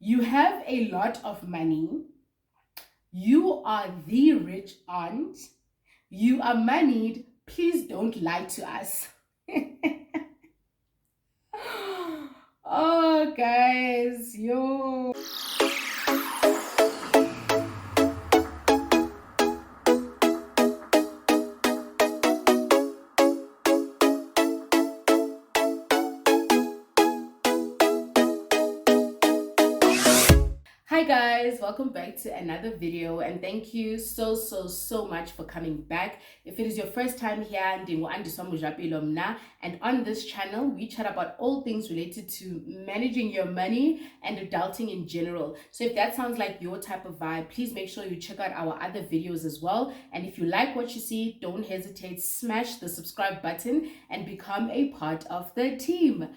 You have a lot of money. You are the rich aunt. You are moneyed. Please don't lie to us. Oh, guys, yo. Hi guys, welcome back to another video, and thank you so much for coming back. If it is your first time here, andiswa.mojapelo, and on this channel we chat about all things related to managing your money and adulting in general. So if that sounds like your type of vibe, please make sure you check out our other videos as well. And if you like what you see, don't hesitate, smash the subscribe button and become a part of the team.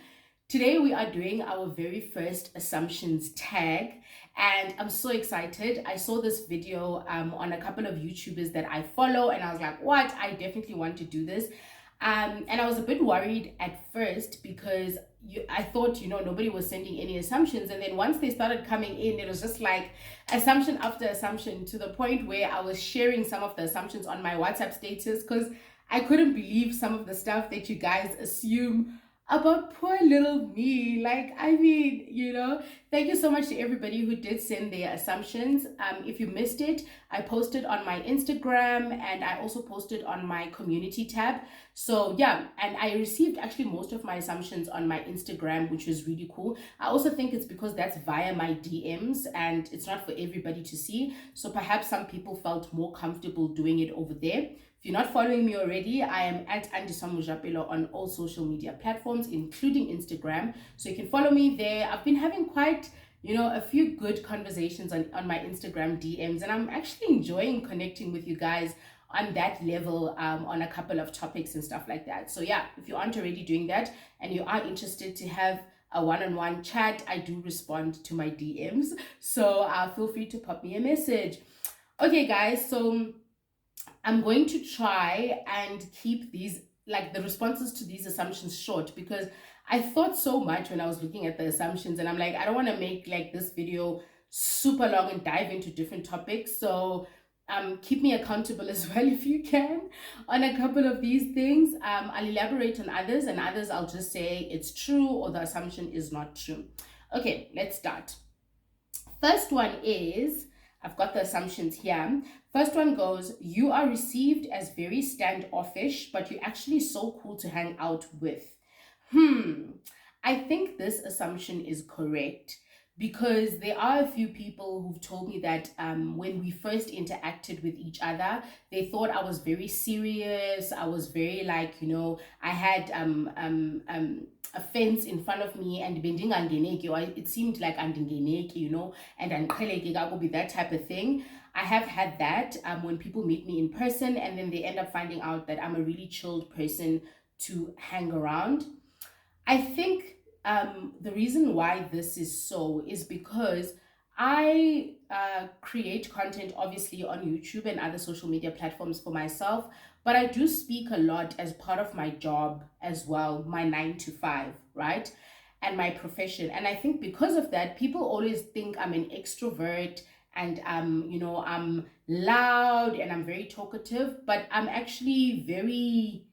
Today we are doing our very first assumptions tag, and I'm so excited. I saw this video on a couple of YouTubers that I follow, and I was like, what? I definitely want to do this. And I was a bit worried at first because I thought, nobody was sending any assumptions. And then once they started coming in, it was just like assumption after assumption, to the point where I was sharing some of the assumptions on my WhatsApp status because I couldn't believe some of the stuff that you guys assume about poor little me. Like, I mean, thank you so much to everybody who did send their assumptions. If you missed it, I posted on my Instagram, and I also posted on my community tab. So yeah, and I received actually most of my assumptions on my Instagram, which was really cool. I also think it's because that's via my DMs and it's not for everybody to see, so perhaps some people felt more comfortable doing it over there. If you're not following me already, I am at andiswa.mojapelo on all social media platforms, including Instagram. So you can follow me there. I've been having quite, a few good conversations on my Instagram DMs, and I'm actually enjoying connecting with you guys on that level, on a couple of topics and stuff like that. So yeah, if you aren't already doing that and you are interested to have a one-on-one chat, I do respond to my DMs. So feel free to pop me a message. Okay, guys, so I'm going to try and keep these, like, the responses to these assumptions short, because I thought so much when I was looking at the assumptions, and I'm like, I don't want to make like this video super long and dive into different topics. So keep me accountable as well if you can on a couple of these things. I'll elaborate on others, and others I'll just say it's true or the assumption is not true. Okay, let's start. First one is, I've got the assumptions here. First one goes, you are received as very standoffish, but you're actually so cool to hang out with. I think this assumption is correct, because there are a few people who've told me that when we first interacted with each other, they thought I was very serious. I was very, like, I had a fence in front of me, and it seemed like andingeneki, and andqheleke would be that type of thing. I have had that when people meet me in person, and then they end up finding out that I'm a really chilled person to hang around. I think the reason why this is so is because I create content, obviously, on YouTube and other social media platforms for myself, but I do speak a lot as part of my job as well, my 9 to 5, right? And my profession. And I think because of that, people always think I'm an extrovert, and I'm loud and I'm very talkative, but I'm actually very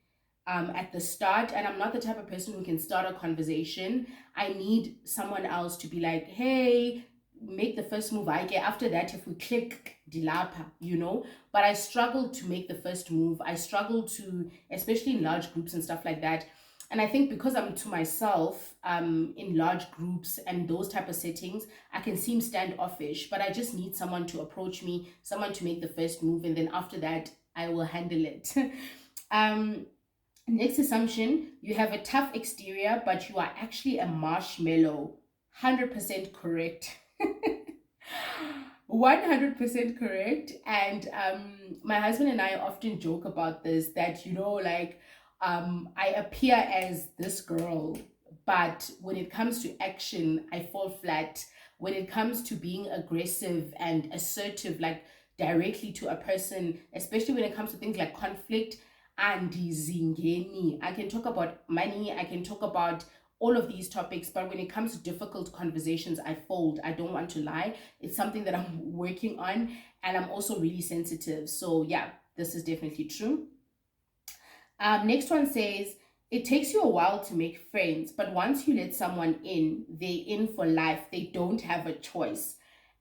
at the start, and I'm not the type of person who can start a conversation. I need someone else to be like, hey, make the first move. I get after that, if we click dilapa, but I struggle to make the first move. I struggle to, especially in large groups and stuff like that. And I think because I'm to myself in large groups and those type of settings, I can seem standoffish, but I just need someone to approach me, someone to make the first move, and then after that I will handle it. Next assumption, you have a tough exterior, but you are actually a marshmallow. 100% correct. 100% correct. And my husband and I often joke about this, that, I appear as this girl, but when it comes to action, I fall flat. When it comes to being aggressive and assertive, like directly to a person, especially when it comes to things like conflict, and zingeni. I can talk about money, I can talk about all of these topics, but when it comes to difficult conversations, I fold. I don't want to lie. It's something that I'm working on, and I'm also really sensitive. So yeah, this is definitely true. Next one says, it takes you a while to make friends, but once you let someone in, they're in for life. They don't have a choice.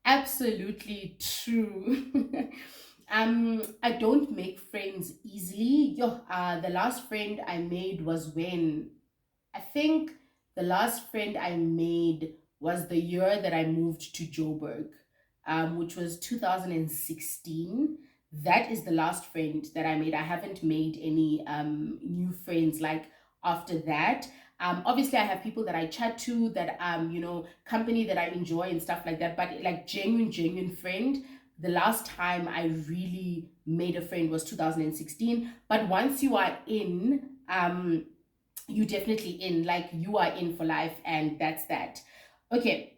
Absolutely true. I don't make friends easily. The last friend I made was when I think the last friend I made was the year that I moved to Joburg, which was 2016. That is the last friend that I made. I haven't made any new friends like after that. Obviously, I have people that I chat to, that company that I enjoy and stuff like that. But like genuine friend, the last time I really made a friend was 2016. But once you are in, you definitely in, like you are in for life, and that's that. Okay,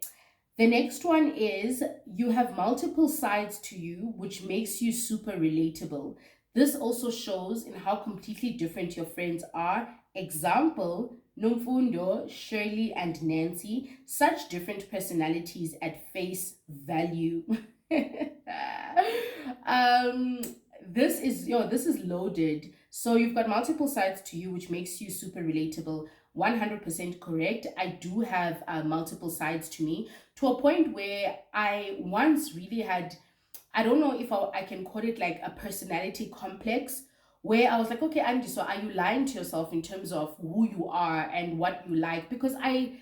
the next one is, you have multiple sides to you, which makes you super relatable. This also shows in how completely different your friends are. Example, Nomfundo, Shirley, and Nancy, such different personalities at face value. um this is loaded. So you've got multiple sides to you, which makes you super relatable. 100% correct. I do have multiple sides to me, to a point where I once really had, I don't know if I can call it like a personality complex, where I was like, okay, Andy, so are you lying to yourself in terms of who you are and what you like? Because I'm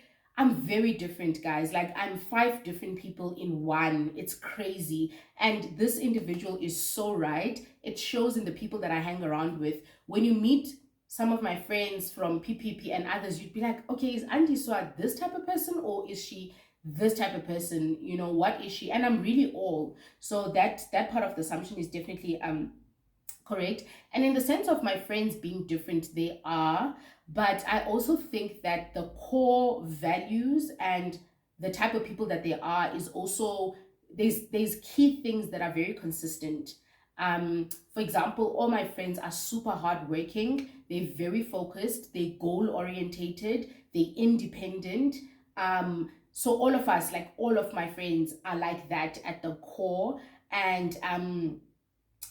very different, guys. Like, I'm 5 different people in one. It's crazy. And this individual is so right. It shows in the people that I hang around with. When you meet some of my friends from PPP and others, you'd be like, okay, is Andiswa this type of person, or is she this type of person? What is she? And I'm really all. So that part of the assumption is definitely correct. And in the sense of my friends being different, they are, but I also think that the core values and the type of people that they are is also, there's key things that are very consistent. For example, all my friends are super hardworking, they're very focused, they're goal orientated, they're independent. So all of us, like all of my friends, are like that at the core. And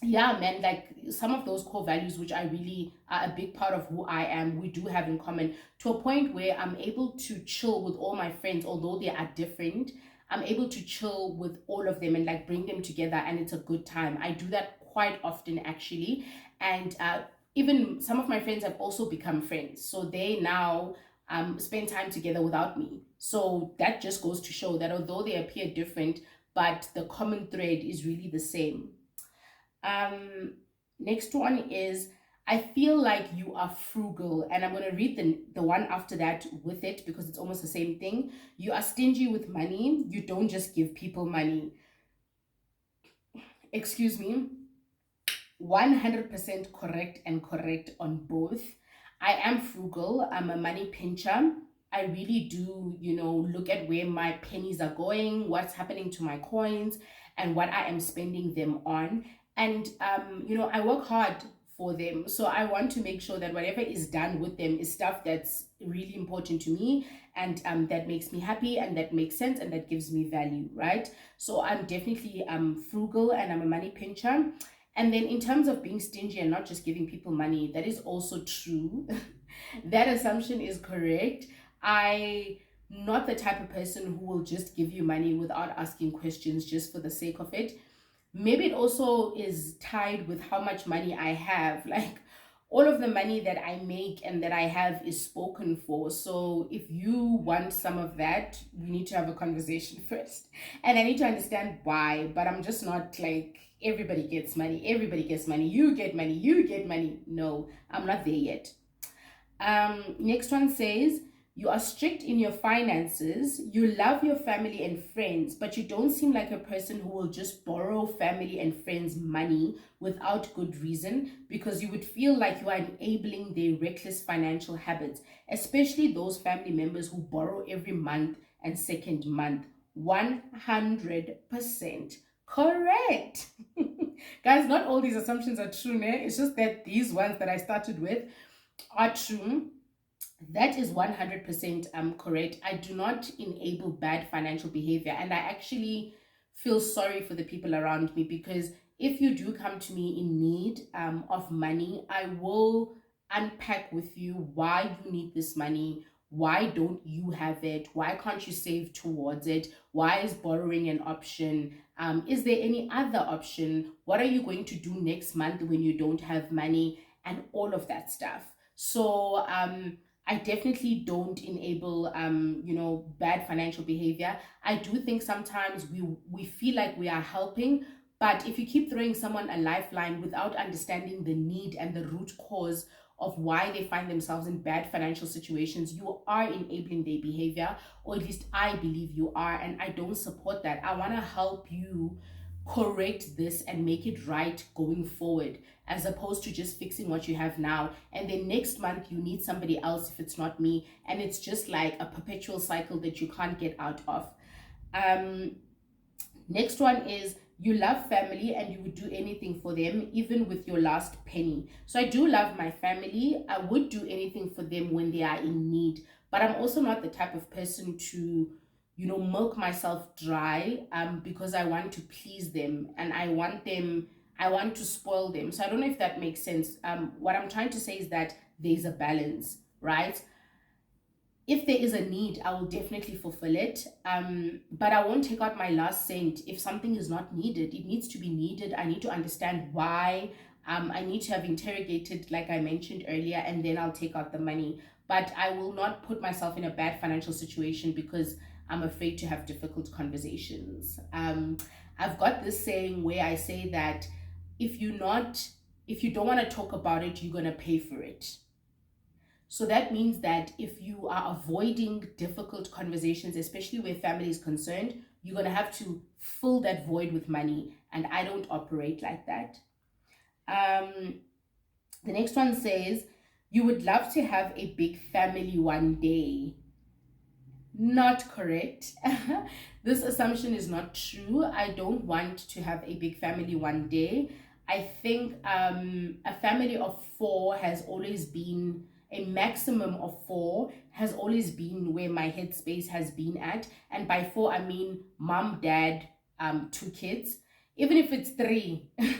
yeah, man, like some of those core values, which I really are a big part of who I am, we do have in common, to a point where I'm able to chill with all my friends, although they are different. I'm able to chill with all of them and like bring them together, and it's a good time. I do that quite often, actually. And even some of my friends have also become friends, so they now spend time together without me. So that just goes to show that although they appear different, but the common thread is really the same. um Next one is, I feel like you are frugal, and I'm going to read the one after that with it, because it's almost the same thing. You are stingy with money. You don't just give people money. Excuse me. 100% correct, and correct on both. I am frugal. I'm a money pincher. I really do, look at where my pennies are going, what's happening to my coins, and what I am spending them on. And, I work hard for them. So I want to make sure that whatever is done with them is stuff that's really important to me, and that makes me happy, and that makes sense, and that gives me value, right? So I'm definitely frugal, and I'm a money pincher. And then in terms of being stingy and not just giving people money, that is also true. That assumption is correct. I not the type of person who will just give you money without asking questions just for the sake of it. Maybe it also is tied with how much money I have. Like, all of the money that I make and that I have is spoken for. So if you want some of that, we need to have a conversation first. And I need to understand why. But I'm just not like, everybody gets money, everybody gets money, you get money, you get money. No, I'm not there yet. Next one says, you are strict in your finances. You love your family and friends, but you don't seem like a person who will just borrow family and friends' money without good reason, because you would feel like you are enabling their reckless financial habits, especially those family members who borrow every month and second month. 100% correct. Guys, not all these assumptions are true, né? It's just that these ones that I started with are true. That is 100% correct. I do not enable bad financial behavior, and I actually feel sorry for the people around me, because if you do come to me in need of money, I will unpack with you why you need this money. Why don't you have it? Why can't you save towards it? Why is borrowing an option? Is there any other option? What are you going to do next month when you don't have money? And all of that stuff. So I definitely don't enable bad financial behavior. I do think sometimes we feel like we are helping, but if you keep throwing someone a lifeline without understanding the need and the root cause of why they find themselves in bad financial situations, you are enabling their behavior, or at least I believe you are, and I don't support that. I want to help you correct this and make it right going forward, as opposed to just fixing what you have now, and then next month you need somebody else if it's not me, and it's just like a perpetual cycle that you can't get out of. um Next one is, you love family and you would do anything for them, even with your last penny. So I do love my family. I would do anything for them when they are in need. But I'm also not the type of person to, milk myself dry because I want to please them, and I want to spoil them. So I don't know if that makes sense. What I'm trying to say is that there's a balance, right? If there is a need, I will definitely fulfill it. But I won't take out my last cent if something is not needed. It needs to be needed. I need to understand why. I need to have interrogated, like I mentioned earlier, and then I'll take out the money. But I will not put myself in a bad financial situation because I'm afraid to have difficult conversations. I've got this saying where I say that if if you don't want to talk about it, you're gonna pay for it. So that means that if you are avoiding difficult conversations, especially where family is concerned, you're going to have to fill that void with money. And I don't operate like that. Um, the next one says, you would love to have a big family one day. Not correct. This assumption is not true. I don't want to have a big family one day. I think a family of four has always been, a maximum of four has always been where my headspace has been at. And by four, I mean mom, dad, two kids. Even if it's three, even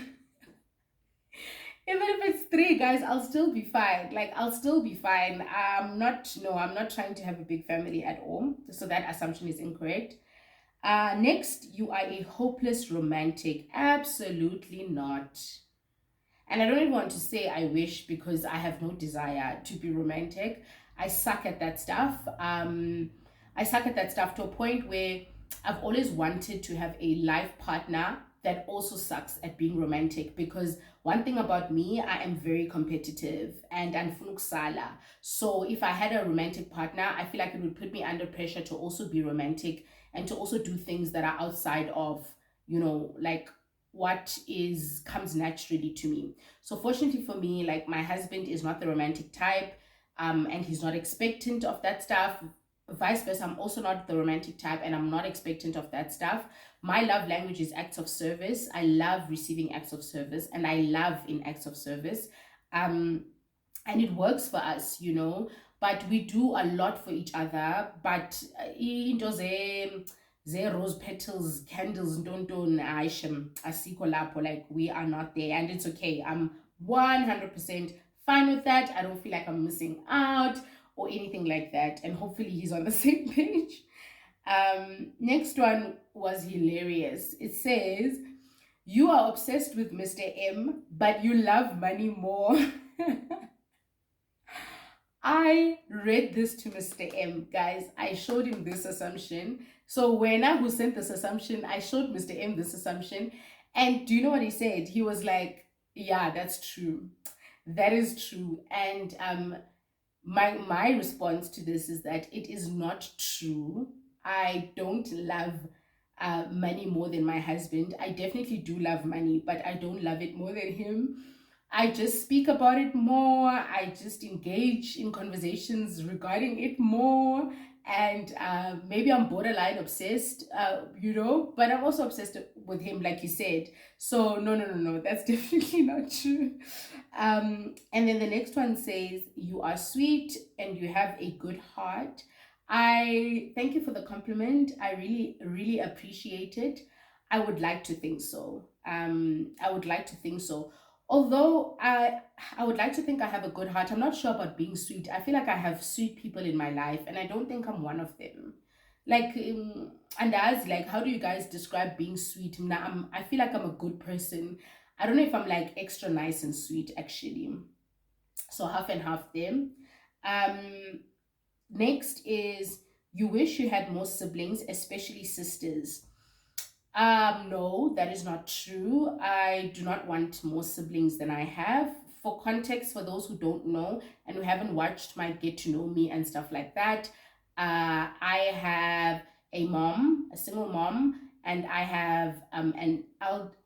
if it's three, guys, I'll still be fine. Like, I'll still be fine. I'm not trying to have a big family at all. So that assumption is incorrect. Next, you are a hopeless romantic. Absolutely not. And I don't even want to say I wish, because I have no desire to be romantic. I suck at that stuff. I suck at that stuff to a point where I've always wanted to have a life partner that also sucks at being romantic, because one thing about me, I am very competitive and anfunuksala. So if I had a romantic partner, I feel like it would put me under pressure to also be romantic and to also do things that are outside of, like what is comes naturally to me. So fortunately for me, like, my husband is not the romantic type, and he's not expectant of that stuff. Vice versa, I'm also not the romantic type, and I'm not expectant of that stuff. My love language is acts of service. I love receiving acts of service, and I love in acts of service. Um, and it works for us, but we do a lot for each other. But into rose petals, candles, don't aishem asiko lapho, like, we are not there, and it's okay. I'm 100% fine with that. I don't feel like I'm missing out or anything like that, and hopefully he's on the same page. Next one was hilarious. It says, you are obsessed with Mr. M, but you love money more. I read this to Mr. M, guys. I showed him this assumption. So when I who sent this assumption, I showed Mr. M this assumption. And do you know what he said? He was like, yeah, that's true. That is true. And my response to this is that it is not true. I don't love money more than my husband. I definitely do love money, but I don't love it more than him. I just speak about it more. I just engage in conversations regarding it more. and maybe I'm borderline obsessed, but I'm also obsessed with him, like you said. So no, that's definitely not true. And then the next one says, you are sweet and you have a good heart. I thank you for the compliment. I really appreciate it. I would like to think so. I would like to think so. Although I would like to think I have a good heart. I'm not sure about being sweet. I feel like I have sweet people in my life, and I don't think I'm one of them. Like, and as like, how do you guys describe being sweet? Now, I feel like I'm a good person. I don't know if I'm like extra nice and sweet actually. So half and half them. Um, Next is, you wish you had more siblings, especially sisters. No, that is not true. I do not want more siblings than I have. For context, for those who don't know and who haven't watched my Get to Know Me and stuff like that, I have a mom, a single mom, and I have an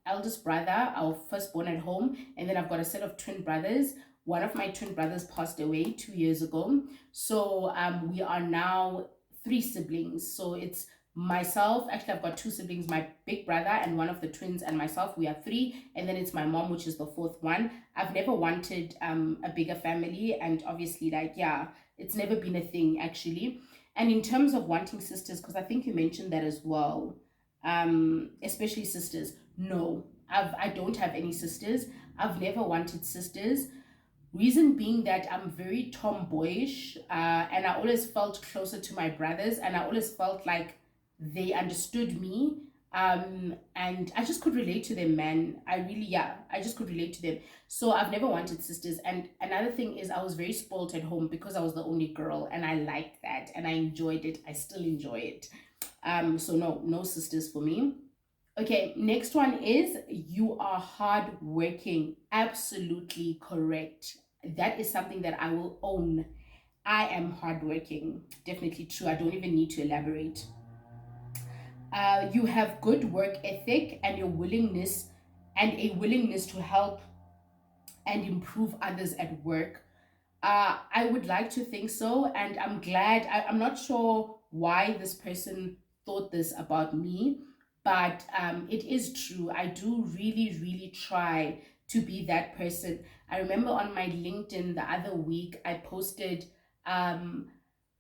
eldest brother, our firstborn at home, and then I've got a set of twin brothers. One of my twin brothers passed away 2 years ago, so we are now three siblings. So it's myself, actually I've got two siblings, my big brother and one of the twins and myself, we are three, and then it's my mom, which is the fourth one. I've never wanted a bigger family, and obviously, like, yeah, it's never been a thing actually. And in terms of wanting sisters, because I think you mentioned that as well, especially sisters, no, I don't have any sisters. I've never wanted sisters. Reason being that I'm very tomboyish, and I always felt closer to my brothers, and I always felt like they understood me. And I just could relate to them, man. I just could relate to them. So I've never wanted sisters. And another thing is, I was very spoiled at home because I was the only girl, and I liked that and I enjoyed it. I still enjoy it. So no sisters for me. Okay, next one is, you are hardworking. Absolutely correct. That is something that I will own. I am hardworking. Definitely true. I don't even need to elaborate. You have good work ethic and a willingness to help and improve others at work. I would like to think so, and I'm glad. I'm not sure why this person thought this about me, but it is true. I do really try to be that person. I remember on my LinkedIn the other week, I posted, um,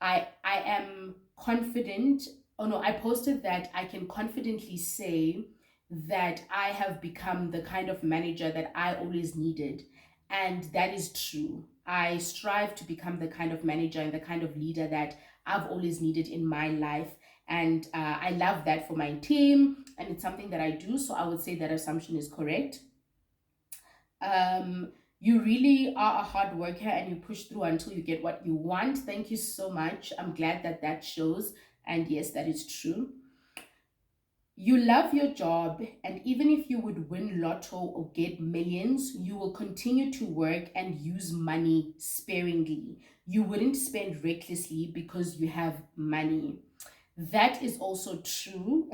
I am confident. Oh no, I posted that I can confidently say that I have become the kind of manager that I always needed. And that is true. I strive to become the kind of manager and the kind of leader that I've always needed in my life. And I love that for my team. And it's something that I do. So I would say that assumption is correct. You really are a hard worker and you push through until you get what you want. Thank you so much. I'm glad that that shows. And yes, that is true. You love your job, and even if you would win lotto or get millions, you will continue to work and use money sparingly. You wouldn't spend recklessly because you have money. That is also true.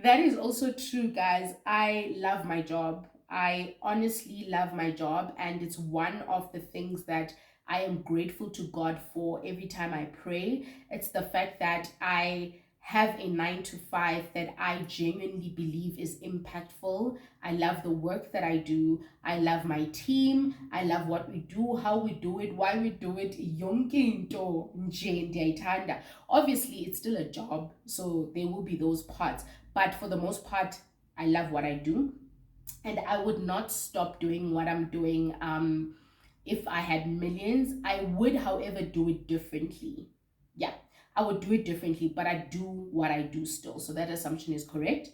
That is also true, guys. I love my job. I honestly love my job, and it's one of the things that I am grateful to God for every time I pray. It's the fact that I have a 9 to 5 that I genuinely believe is impactful. I love the work that I do. I love my team. I love what we do, how we do it, why we do it. Yonke into nje ndiyayithanda. Obviously, it's still a job, so there will be those parts. But for the most part, I love what I do. And I would not stop doing what I'm doing if I had millions. I would, however, do it differently. Yeah, I would do it differently, but I do what I do still. So that assumption is correct.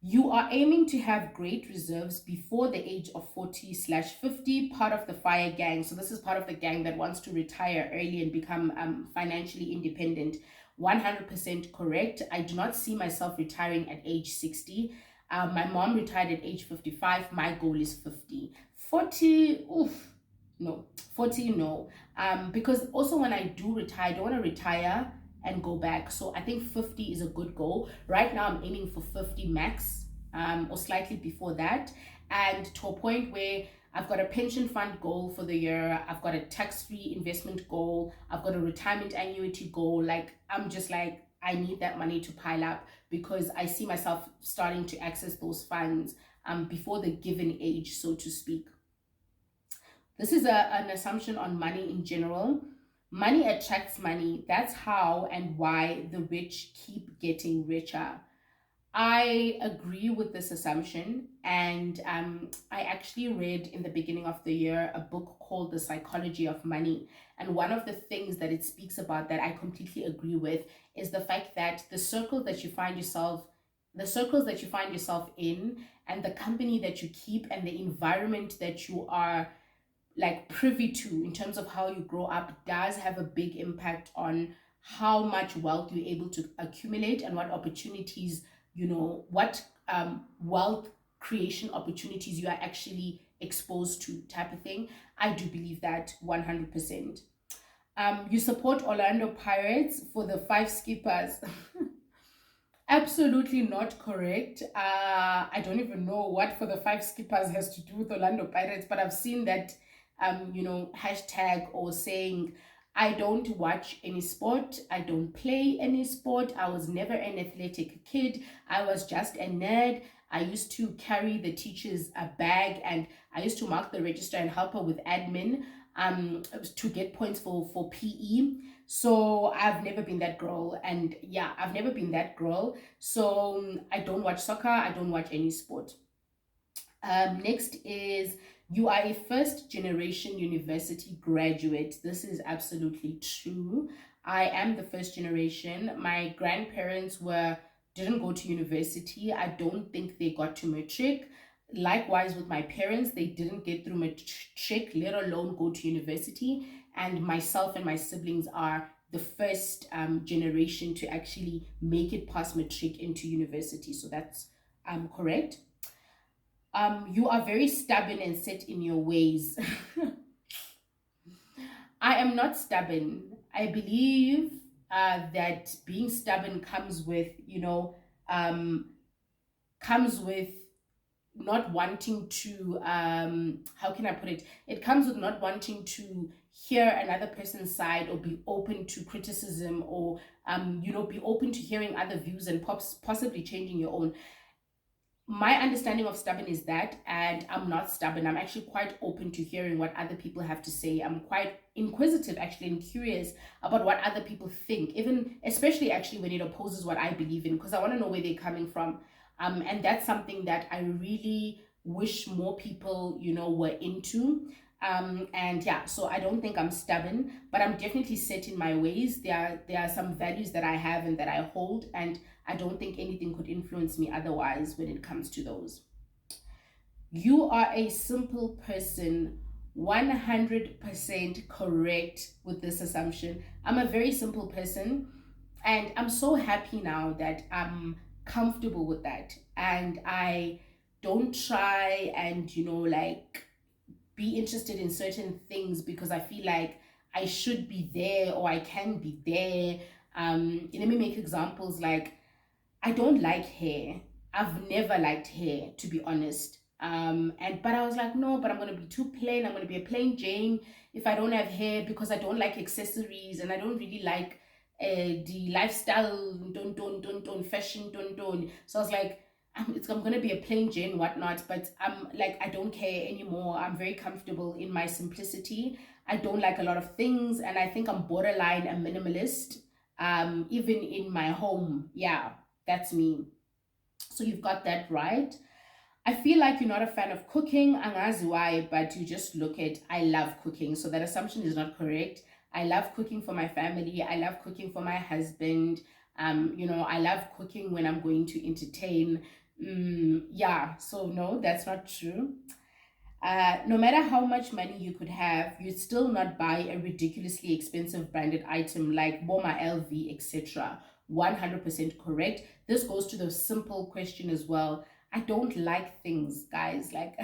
You are aiming to have great reserves before the age of 40/50, part of the FIRE gang. So this is part of the gang that wants to retire early and become financially independent. 100% correct. I do not see myself retiring at age 60. My mom retired at age 55. My goal is 50. 40, oof, no. 40, no. Because also when I do retire, I don't want to retire and go back. So I think 50 is a good goal. Right now I'm aiming for 50 max, or slightly before that. And to a point where I've got a pension fund goal for the year. I've got a tax-free investment goal. I've got a retirement annuity goal. Like, I'm just like, I need that money to pile up because I see myself starting to access those funds before the given age, so to speak. This is an assumption on money in general. Money attracts money. That's how and why the rich keep getting richer. I agree with this assumption, and I actually read in the beginning of the year a book called The Psychology of Money. And one of the things that it speaks about that I completely agree with is the fact that the circles that you find yourself in, and the company that you keep, and the environment that you are like privy to in terms of how you grow up does have a big impact on how much wealth you're able to accumulate and what opportunities, what wealth creation opportunities you are actually exposed to, type of thing. I do believe that 100%. You support Orlando Pirates for the five skippers. Absolutely not correct. I don't even know what for the five skippers has to do with Orlando Pirates, but I've seen that, hashtag or saying, I don't watch any sport. I don't play any sport. I was never an athletic kid. I was just a nerd. I used to carry the teacher's bag, and I used to mark the register and help her with admin to get points for PE. So I've never been that girl. And yeah, I've never been that girl. So I don't watch soccer. I don't watch any sport. Next is, you are a first generation university graduate. This is absolutely true. I am the first generation. My grandparents didn't go to university. I don't think they got to matric. Likewise with my parents, they didn't get through matric, let alone go to university. And myself and my siblings are the first generation to actually make it past matric into university. So that's correct. You are very stubborn and set in your ways. I am not stubborn. I believe that being stubborn comes with, comes with not wanting to, how can I put it? It comes with not wanting to hear another person's side, or be open to criticism, or, be open to hearing other views and possibly changing your own. My understanding of stubborn is that, and I'm not stubborn. I'm actually quite open to hearing what other people have to say. I'm quite inquisitive, actually, and curious about what other people think, even especially actually when it opposes what I believe in, because I want to know where they're coming from. And that's something that I really wish more people, were into. And yeah, so I don't think I'm stubborn, but I'm definitely set in my ways. There are some values that I have and that I hold, and I don't think anything could influence me otherwise when it comes to those. You are a simple person. 100% correct with this assumption. I'm a very simple person, and I'm so happy now that I'm comfortable with that, and I don't try and, like, be interested in certain things because I feel like I should be there or I can be there. Let me make examples. Like, I don't like hair. I've never liked hair, to be honest. But I was like, no, but I'm gonna be too plain. I'm gonna be a plain Jane if I don't have hair, because I don't like accessories and I don't really like the lifestyle, don't fashion, don't. So I was like, I'm gonna be a plain Jane, whatnot. But I'm like, I don't care anymore. I'm very comfortable in my simplicity. I don't like a lot of things, and I think I'm borderline a minimalist. Even in my home, yeah, that's me. So you've got that right. I feel like you're not a fan of cooking. Angazi why, but you just look at, I love cooking. So that assumption is not correct. I love cooking for my family. I love cooking for my husband. I love cooking when I'm going to entertain. Yeah, so no, that's not true. No matter how much money you could have, you'd still not buy a ridiculously expensive branded item like Boma LV, etc. 100% correct. This goes to the simple question as well. I don't like things, guys. Like,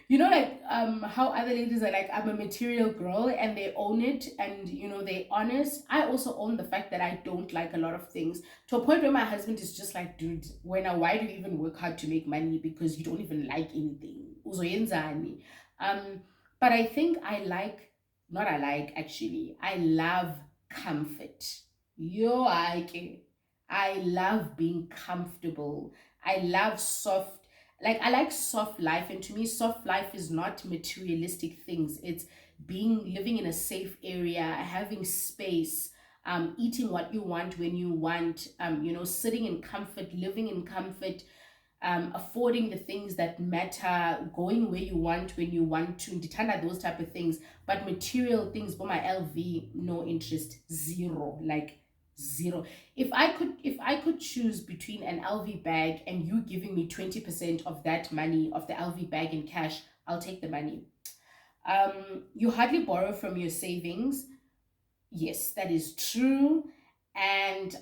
you know, like how other ladies are like, I'm a material girl, and they own it, and you know, they honest. I also own the fact that I don't like a lot of things, to a point where my husband is just like, dude, why do you even work hard to make money, because you don't even like anything? Uzoyenzani? But I think I like, not I like, actually, I love comfort. I love being comfortable. I love soft, like I like soft life, and to me soft life is not materialistic things. It's being, living in a safe area, having space, eating what you want when you want, you know, sitting in comfort, living in comfort, affording the things that matter, going where you want when you want to, ndithanda those type of things. But material things, but my LV, no interest, zero, like zero. If I could choose between an LV bag and you giving me 20% of that money, of the LV bag in cash, I'll take the money. You hardly borrow from your savings. Yes, that is true. And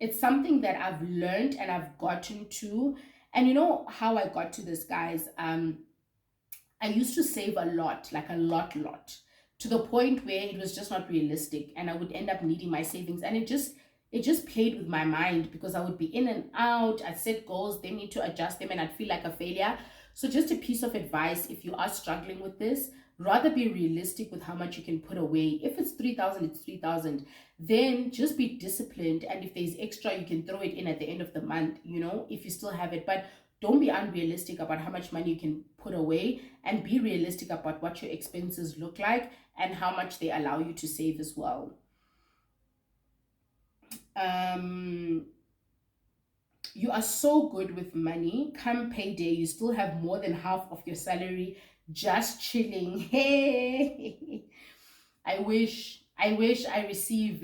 it's something that I've learned and I've gotten to. And you know how I got to this, guys? I used to save a lot, like a lot, to the point where it was just not realistic, and I would end up needing my savings. And it just played with my mind, because I would be in and out. I'd set goals, they need to adjust them, and I'd feel like a failure. So just a piece of advice: if you are struggling with this, rather be realistic with how much you can put away. If it's 3,000, it's 3,000. Then just be disciplined, and if there's extra, you can throw it in at the end of the month, you know, if you still have it. But don't be unrealistic about how much money you can put away, and be realistic about what your expenses look like and how much they allow you to save as well. Um, you are so good with money. Come payday, you still have more than half of your salary just chilling. Hey, I wish I receive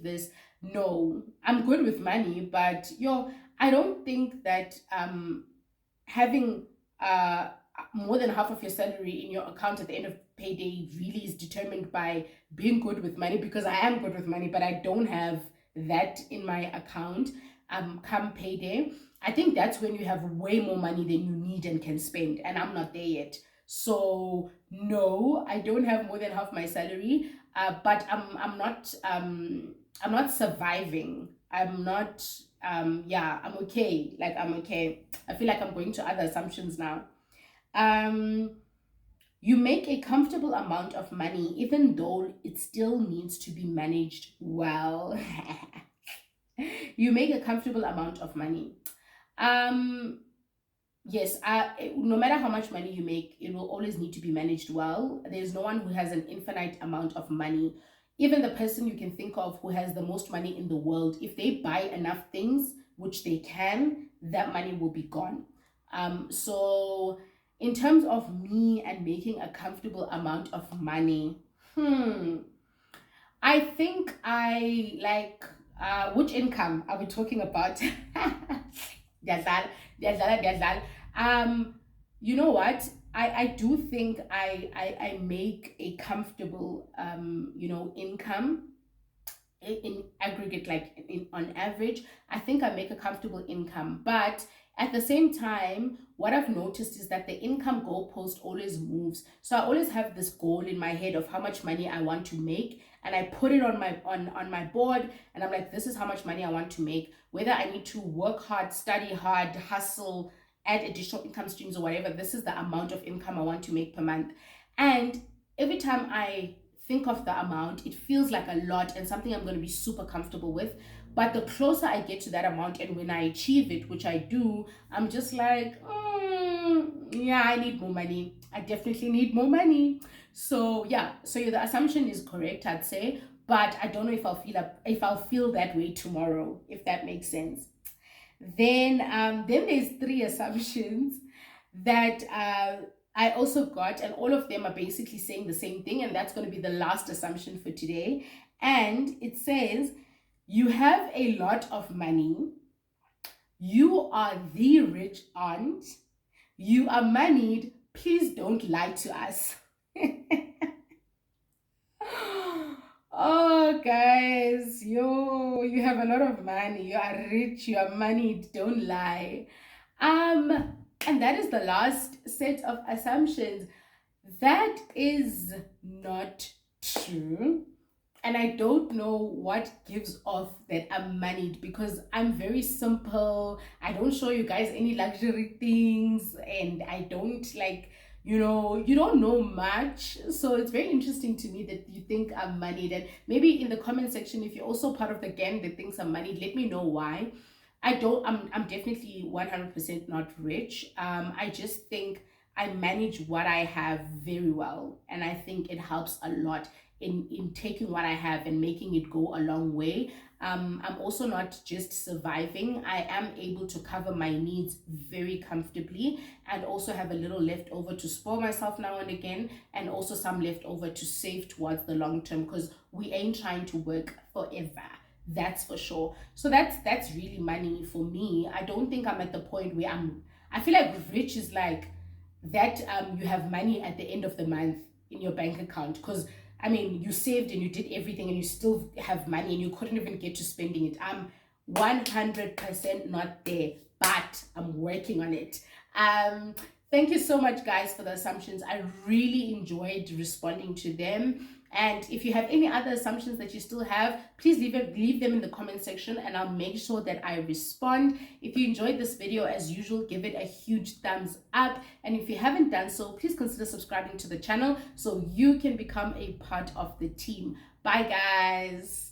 this. No, I'm good with money, but I don't think that having more than half of your salary in your account at the end of payday really is determined by being good with money, because I am good with money, but I don't have that in my account come payday. I think that's when you have way more money than you need and can spend, and I'm not there yet. So no, I don't have more than half my salary, but I'm not surviving. I'm not yeah, I'm okay. Like, I'm okay. I feel like I'm going to other assumptions now. Um, you make a comfortable amount of money, even though it still needs to be managed well. You make a comfortable amount of money. Um, yes, no matter how much money you make, it will always need to be managed well. There's no one who has an infinite amount of money. Even the person you can think of who has the most money in the world, if they buy enough things, which they can, that money will be gone. So in terms of me and making a comfortable amount of money, I think I like, which income are we talking about? Diazal, Diazal. Um, you know what? I do think I make a comfortable income in aggregate, like on average. I think I make a comfortable income, but at the same time, what I've noticed is that the income goalpost always moves. So I always have this goal in my head of how much money I want to make, and I put it on my board, and I'm like, this is how much money I want to make. Whether I need to work hard, study hard, hustle, add additional income streams or whatever, this is the amount of income I want to make per month. And every time I think of the amount, it feels like a lot and something I'm going to be super comfortable with. But the closer I get to that amount, and when I achieve it, which I do, I'm just like, yeah, I need more money. I definitely need more money. So yeah, so the assumption is correct, I'd say, but I don't know if I'll feel that way tomorrow, if that makes sense. Then there's three assumptions that I also got, and all of them are basically saying the same thing, and that's going to be the last assumption for today. And it says, you have a lot of money, you are the rich aunt, you are moneyed, please don't lie to us. Oh, guys, you have a lot of money, you are rich, you are moneyed, don't lie. And that is the last set of assumptions. That is not true. And I don't know what gives off that I'm moneyed, because I'm very simple. I don't show you guys any luxury things, and I don't like, you don't know much. So it's very interesting to me that you think I'm moneyed. And maybe in the comment section, if you're also part of the gang that thinks I'm moneyed, let me know why. I'm definitely 100% not rich. I just think I manage what I have very well, and I think it helps a lot in taking what I have and making it go a long way. I'm also not just surviving. I am able to cover my needs very comfortably, and also have a little left over to spoil myself now and again, and also some left over to save towards the long term, because we ain't trying to work forever. That's for sure. So that's really money for me. I don't think I'm at the point where I feel like rich is like that. You have money at the end of the month in your bank account, because I mean, you saved and you did everything and you still have money and you couldn't even get to spending it. I'm 100% not there, but I'm working on it. Thank you so much, guys, for the assumptions. I really enjoyed responding to them. And if you have any other assumptions that you still have, please leave them in the comment section, and I'll make sure that I respond. If you enjoyed this video, as usual, give it a huge thumbs up. And if you haven't done so, please consider subscribing to the channel so you can become a part of the team. Bye, guys.